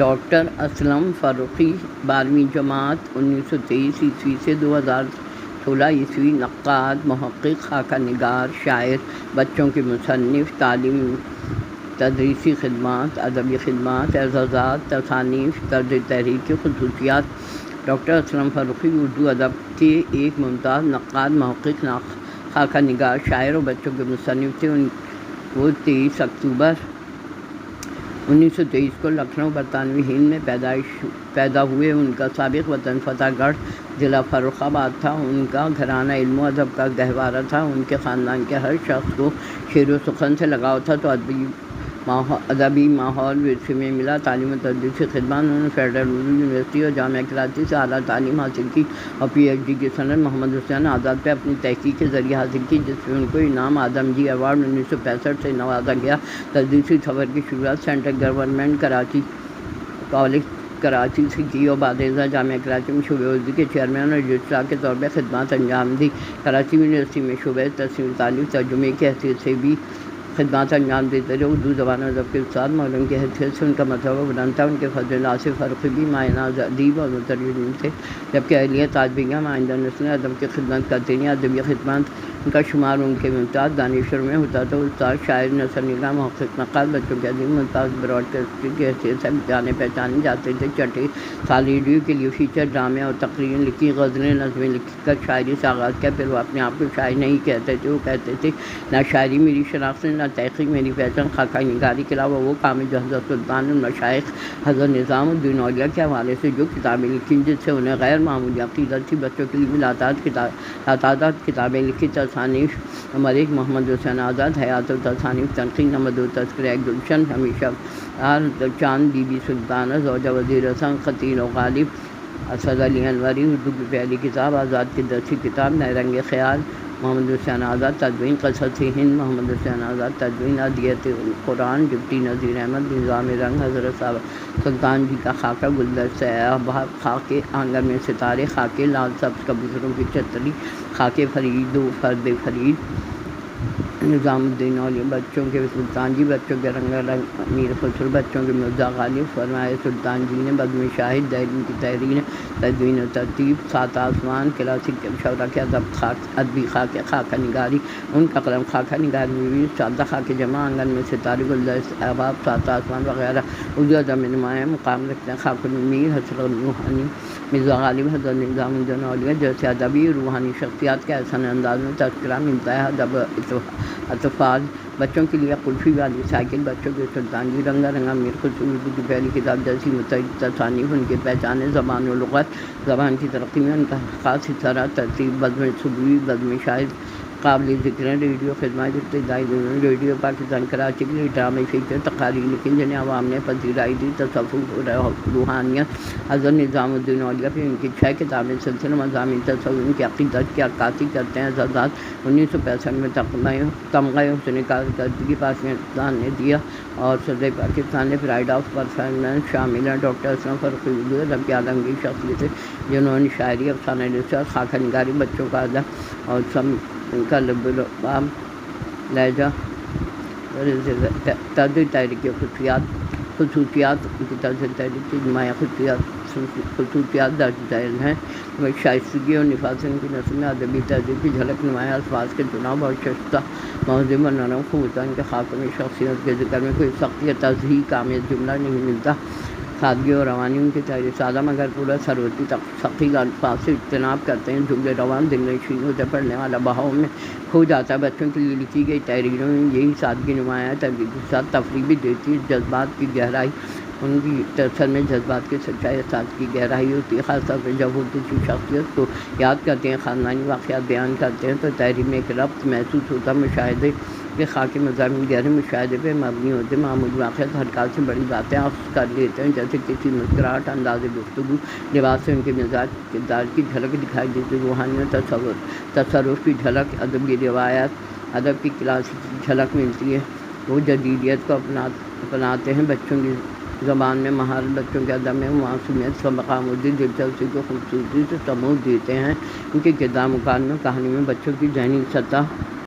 Doctor Aslam Farooqui 12ویں جماعت 1923 عیسوی سے 2016 عیسوی، نقاد، محقق، خاکہ نگار، شاعر، بچوں کے مصنف، تعلیم تدریسی خدمات، ادبی خدمات، اعزازات، تصانیف، طرز تحریر کی خصوصیات۔ ڈاکٹر اسلم فاروقی اردو ادب کے ایک ممتاز نقاد، محقق، خاکہ نگار، شاعر اور بچوں کے مصنف تھے۔ وہ 23 اکتوبر 1923 کو لکھنؤ، برطانوی ہند میں پیدا ہوئے۔ ان کا سابق وطن فتح گڑھ، ضلع فیروز آباد تھا۔ ان کا گھرانہ علم و ادب کا گہوارہ تھا۔ ان کے خاندان کے ہر شخص کو شعر و سخن سے لگاؤ تھا، تو ادبی ماحول ورثے میں ملا۔ تعلیم و تدریسی خدمات، انہوں نے فیڈرل اردو یونیورسٹی اور جامعہ کراچی سے اعلیٰ تعلیم حاصل کی اور پی ایچ ڈی کی سند محمد حسین آزاد پہ اپنی تحقیق کے ذریعے حاصل کی، جس میں ان کو انعام اعظم جی ایوارڈ 1965 سے نوازا گیا۔ تدریسی سفر کی شروعات سینٹرل گورنمنٹ کالج کراچی سے کی اور بعد ازاں جامعہ کراچی میں شعبہ اردو کے چیئرمین اور رجسٹرار کے طور پر خدمات انجام دی۔ کراچی یونیورسٹی میں شعبہ تصنیف تعلیم ترجمے کی حیثیت سے بھی خدمات انجام دیتے رہے۔ اردو زبان و ادب کے استاد معلم کی حیثیت سے ان کا مرتبہ بلند تھا۔ ان کے فضل آصف فاروقی بھی مایہ ناز ادیب اور مترجم تھے، جبکہ اہلیہ تاج بیگم آئندہ نسل ادب کی خدمت کرتی رہیں۔ ادبی خدمات ان کا شمار ان کے ممتاز دانشوروں میں ہوتا تھا۔ استاد، شاعر، نثر نگار، محقق، نقاد، بچوں کے ادیب، ممتاز براڈ کاسٹر کی حیثیت سے جانے پہچانے جاتے تھے۔ چھٹے سال ریڈیو کے لیے فیچر ڈرامے اور تقریریں لکھی، غزلیں، نظمیں لکھ کر شاعری سے آغاز کیا۔ پھر وہ اپنے آپ کو شاعر نہیں کہتے تھے، وہ کہتے تھے نہ شاعری میری شناخت ہے، نہ تحقیق میری پہچان۔ خاکہ نگاری کے علاوہ وہ کام جو حضرت سلطان المشائخ حضرت نظام الدین اولیاء کے حوالے سے جو کتابیں لکھی، جس سے انہیں غیر معمولی عقیدت تھی، بچوں کے لیے لاتعداد کتابیں لکھی۔ تصانیف نمبر 1 محمد حسین آزاد، حیات و تصانیف، تنقید نمبر 2 تذکرہ ایک گلشن، ہمیشہ چاند، بی بی سلطانہ، زوجہ وزیر اعظم، قتیل و غالب، اسد علی انوری، اردو کی پہلی کتاب، آزاد کی 10ویں کتاب، نیرنگ خیال، محمد حسین آزاد، تدوین قصص ہند، محمد حسین آزاد، تدوین ادیت قرآن، ڈپٹی نذیر احمد، نظام رنگ، حضرت سلطان جی کا خاکہ، گلدستہ احباب، خاکے آنگن میں ستارے، خاکے لال سبز کبوتروں کی چتری، خاکے فرید و فرد فرید، نظام الدین اولیاء، بچوں کے سلطان جی، بچوں کے رنگا رنگ امیر خسرو، بچوں کے مرزا غالب، فرمائے سلطان جی نے، بزم شاہد، دہلی کی تحریر، تدوین و ترتیب، سات آسمان، کلاسک شعراء کے ادبی خاکے، خاکہ نگاری، ان کا قلم، خاکہ نگاری میں بھی سادہ خاکے جمع، آنگن میں ستارے، گلدستہ احباب، سات آسمان وغیرہ اردو ادب میں نمایاں مقام رکھتے ہیں۔ خاک الامیر، حسرت روحانی، مرزا غالب، حضرت نظام الدین اولیاء جیسے ادبی روحانی شخصیات کے احسن انداز میں تذکرہ ملتا ہے۔ ادب اطفال، بچوں کے لیے قلفی والی سائیکل، بچوں کے سلطان جی، رنگا رنگا امیر خسرو، اردو کی پہلی کتاب جیسی متعدد تصانیف ان کے پہچانے۔ زبان و لغت، زبان کی ترقی میں ان کا خاص حصہ رہا۔ ترتیب، بزم صبوی، بزم شاہد قابل ذکر ہیں۔ ریڈیو خدمات، ابتدائی دنوں ریڈیو پاکستان کراچی کے لیے ڈرامے، فیچر، تقاریر لکھی جنہیں عوام نے پذیرائی دی۔ تصوف، روحانیت، حضرت نظام الدین اولیاء پہ ان کی 6 کتابیں، سلسلہ مضامین تصوف، ان کی عقیدت کی عکاسی کرتے ہیں۔ اعزازات، 1965 میں تمغہ حسن کارکردگی پاکستان نے دیا اور صدر پاکستان نے پرائڈ آف پرفارمنس شامل ہیں۔ ڈاکٹر اسلم فاروقی اردو ادب کی عالمگیر شخصیت ہے، جنہوں نے شاعری، افسانہ نثار، خاکہ نگاری، بچوں کا ادب اور ان کا لب و لباب، لہجہ، طرز تحریر کی خصوصیات، ان کی طرز تحریر کی نمایاں خصوصیات درج ذیل ہیں۔ شائستگی اور نفاست ان کی نثر میں ادبی تہذیب کی جھلک نمایاں، الفاظ کے چناؤ اور شائستہ، مہذب اور نرم خوبصورت ان کے خاکوں میں شخصیت کے ذکر میں کوئی سخت یا تضحیک آمیز جملہ نہیں ملتا۔ سادگی اور روانی ان کی تحریر سادہ مگر پورا سروتی، ثقیل الفاظ سے اجتناب کرتے ہیں۔ جملے روان، دل نشین ہوتے، پڑھنے والا بہاؤ میں کھو جاتا ہے۔ بچوں کے لیے لکھی گئی تحریروں میں یہی سادگی نمایاں ہے۔ ترغیب کے ساتھ تفریح بھی دیتی ہے۔ جذبات کی گہرائی، ان کی اثر میں جذبات کی سچائی، احساس کی گہرائی ہوتی ہے، خاص طور پہ جب وہ کسی شخصیت کو یاد کرتے ہیں، خاندانی واقعات بیان کرتے ہیں، تو تحریر میں ایک ربط محسوس ہوتا ہے۔ مشاہدے کے خاکے مضامین گہرے مشاہدے پہ مبنی ہوتے ہیں، معمولی واقعات، حرکات سے بڑی باتیں عکس کر لیتے ہیں، جیسے کسی مسکراہٹ، انداز گفتگو، لباس سے ان کے مزاج کردار کی جھلک دکھائی دیتی ہے۔ روحانیت، تصوف کی جھلک، ادبی روایات، ادب کی کلاسک کی جھلک ملتی ہے۔ وہ جدیدیت کو اپناتے ہیں، بچوں کی زبان میں مہارت، بچوں کے ادب میں معصومیت کا مقام ہوتی، دلچسپی کو خوبصورتی سے سموجھ دیتے ہیں۔ ان کے کردار مکالمے، کہانی میں بچوں کی ذہنی سطح